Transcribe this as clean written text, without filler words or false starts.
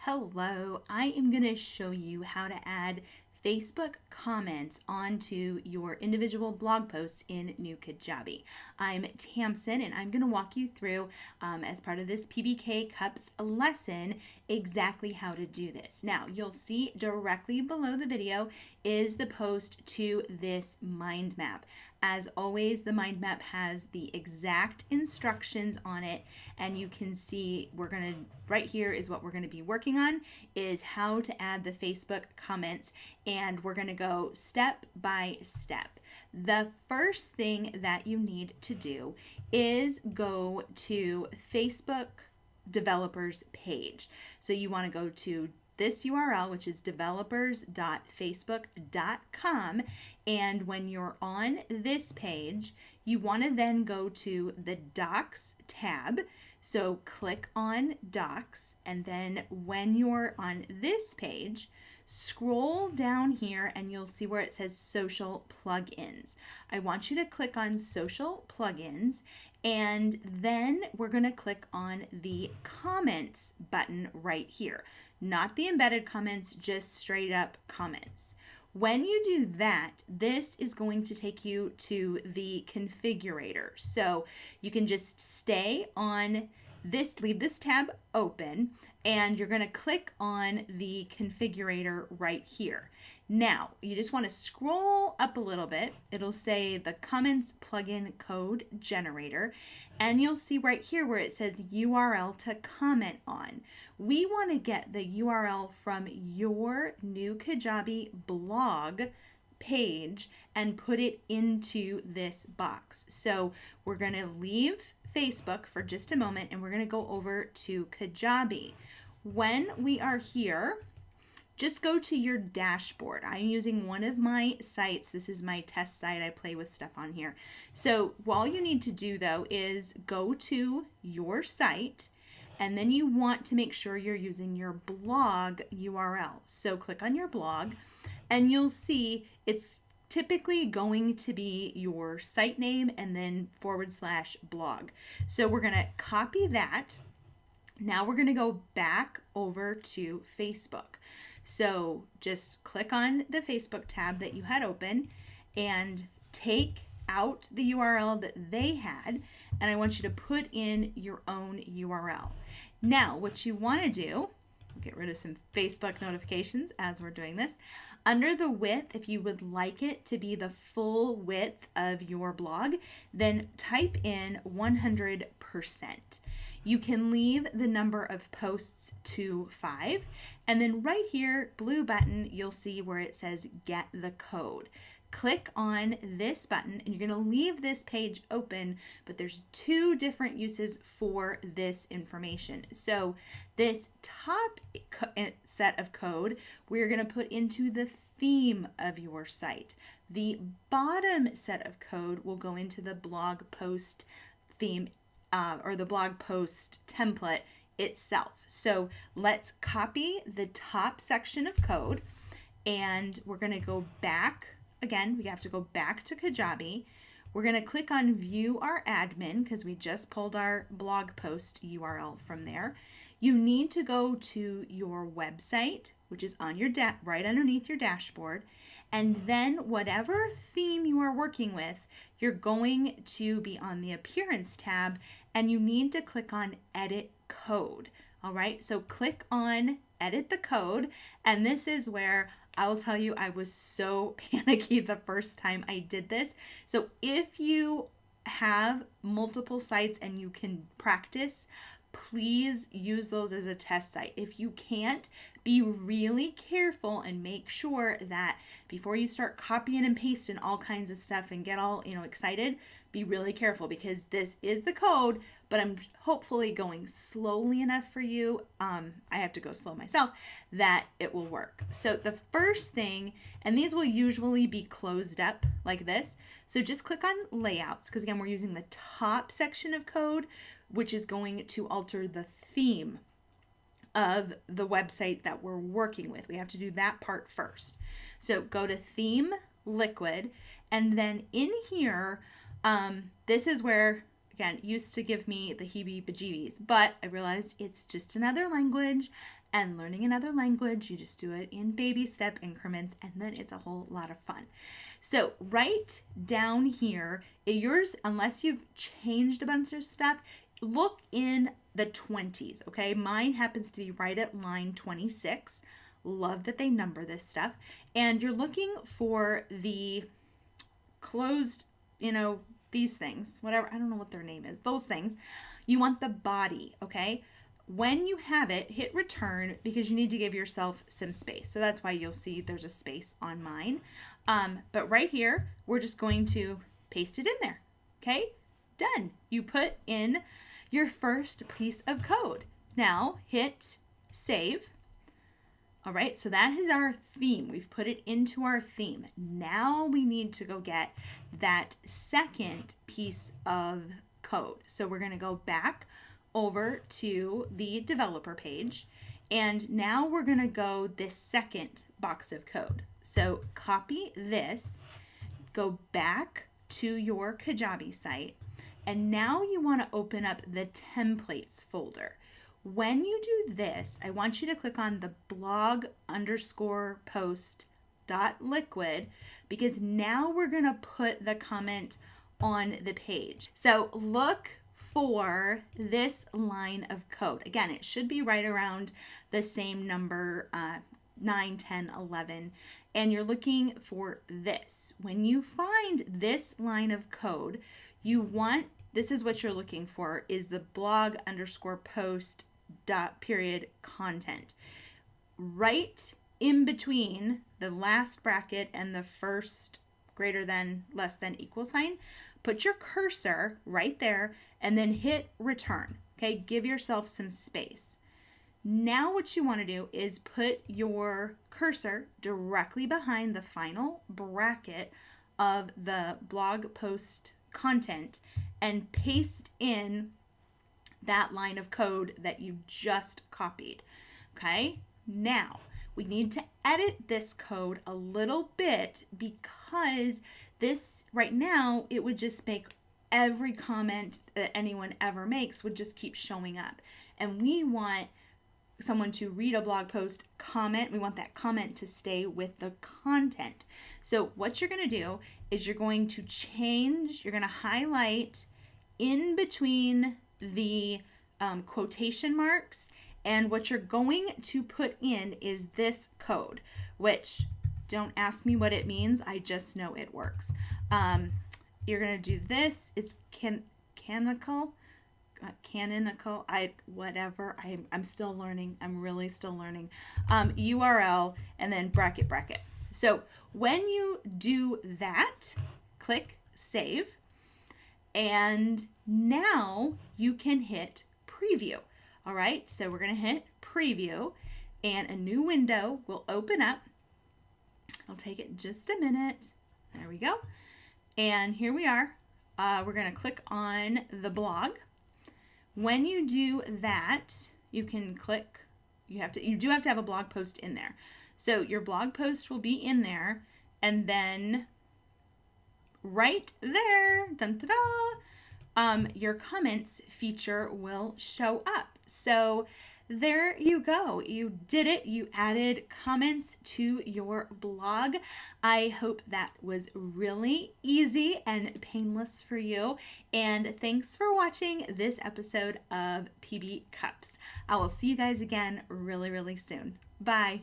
Hello, I am going to show you how to add Facebook comments onto your individual blog posts in New Kajabi. I'm Tamsin and I'm going to walk you through as part of this pb.k cups lesson exactly how to do this. Now you'll see directly below the video is the post to this mind map. As always, the mind map has the exact instructions on it, and you can see right here is what we're going to be working on, is how to add the Facebook comments, and we're going to go step by step. The first thing that you need to do is go to Facebook developers page. So you want to go to this URL, which is developers.facebook.com, and when you're on this page, you want to then go to the Docs tab. So click on Docs, and then when you're on this page, scroll down here and you'll see where it says Social Plugins. I want you to click on Social Plugins, and then we're going to click on the Comments button right here. Not the embedded comments, just straight up comments. When you do that, this is going to take you to the configurator. So you can just stay on this, leave this tab open, and you're going to click on the configurator right here. Now, you just want to scroll up a little bit. It'll say the Comments Plugin Code Generator, and you'll see right here where it says URL to comment on. We want to get the URL from your New Kajabi blog page and put it into this box. So we're going to leave Facebook for just a moment, and we're going to go over to Kajabi. When we are here, just go to your dashboard. I'm using one of my sites. This is my test site. I play with stuff on here. So all you need to do though is go to your site, and then you want to make sure you're using your blog URL. So click on your blog, and you'll see it's typically going to be your site name and then /blog. So we're going to copy that. Now we're going to go back over to Facebook. So just click on the Facebook tab that you had open and take out the URL that they had, and I want you to put in your own URL. Now what you want to do, get rid of some Facebook notifications as we're doing this. Under the width, if you would like it to be the full width of your blog, then type in 100%. You can leave the number of posts to 5, and then right here, blue button, you'll see where it says get the code. Click on this button and you're going to leave this page open, but there's two different uses for this information. So this top set of code, we're going to put into the theme of your site. The bottom set of code will go into the blog post theme or the blog post template itself. So let's copy the top section of code, and we're going to go back. Again, we have to go back to Kajabi. We're going to click on View Our Admin because we just pulled our blog post URL from there. You need to go to your website, which is on your right underneath your dashboard, and then whatever theme you are working with, you're going to be on the Appearance tab, and you need to click on Edit Code. All right, so click on Edit the Code, and this is where I will tell you I was so panicky the first time I did this. So if you have multiple sites and you can practice, please use those as a test site. If you can't, be really careful and make sure that before you start copying and pasting all kinds of stuff and get all excited, be really careful, because this is the code, but I'm hopefully going slowly enough for you. I have to go slow myself, that it will work. So the first thing, and these will usually be closed up like this. So just click on layouts, because again, we're using the top section of code, which is going to alter the theme of the website that we're working with. We have to do that part first. So go to Theme Liquid, and then in here, this is where again, used to give me the heebie-jeebies, but I realized it's just another language, and learning another language, you just do it in baby step increments, and then it's a whole lot of fun. So right down here, yours, unless you've changed a bunch of stuff, look in the 20s, okay? Mine happens to be right at line 26. Love that they number this stuff. And you're looking for the closed, these things, whatever, I don't know what their name is, those things. You want the body, okay? When you have it, hit return because you need to give yourself some space. So that's why you'll see there's a space on mine. But right here, we're just going to paste it in there, okay? Done. You put in your first piece of code. Now hit save. All right, so that is our theme. We've put it into our theme. Now we need to go get that second piece of code. So we're going to go back over to the developer page, and now we're going to go this second box of code. So copy this, go back to your Kajabi site, and now you want to open up the templates folder. When you do this, I want you to click on the blog_post.liquid because now we're going to put the comment on the page. So look for this line of code. Again, it should be right around the same number, 9, 10, 11, and you're looking for this. When you find this line of code, this is what you're looking for, is the blog_post period content. Right in between the last bracket and the first greater than, less than, equal sign, put your cursor right there and then hit return. Okay, give yourself some space. Now what you want to do is put your cursor directly behind the final bracket of the blog post content and paste in that line of code that you just copied. Okay, now we need to edit this code a little bit because this right now, it would just make every comment that anyone ever makes would just keep showing up. And we want someone to read a blog post, comment. We want that comment to stay with the content. So what you're going to do is you're going to highlight in between the quotation marks, and what you're going to put in is this code, which don't ask me what it means. I just know it works. You're going to do this. It's canonical. Whatever. I'm still learning. I'm really still learning. URL and then bracket. So when you do that, click save. And now you can hit preview. All right. So we're going to hit preview and a new window will open up. It'll take it just a minute. There we go. And here we are. We're going to click on the blog. When you do that, you can click, you do have to have a blog post in there. So your blog post will be in there, and then right there, your comments feature will show up. So there you go. You did it. You added comments to your blog. I hope that was really easy and painless for you. And thanks for watching this episode of PB Cups. I will see you guys again really, really soon. Bye.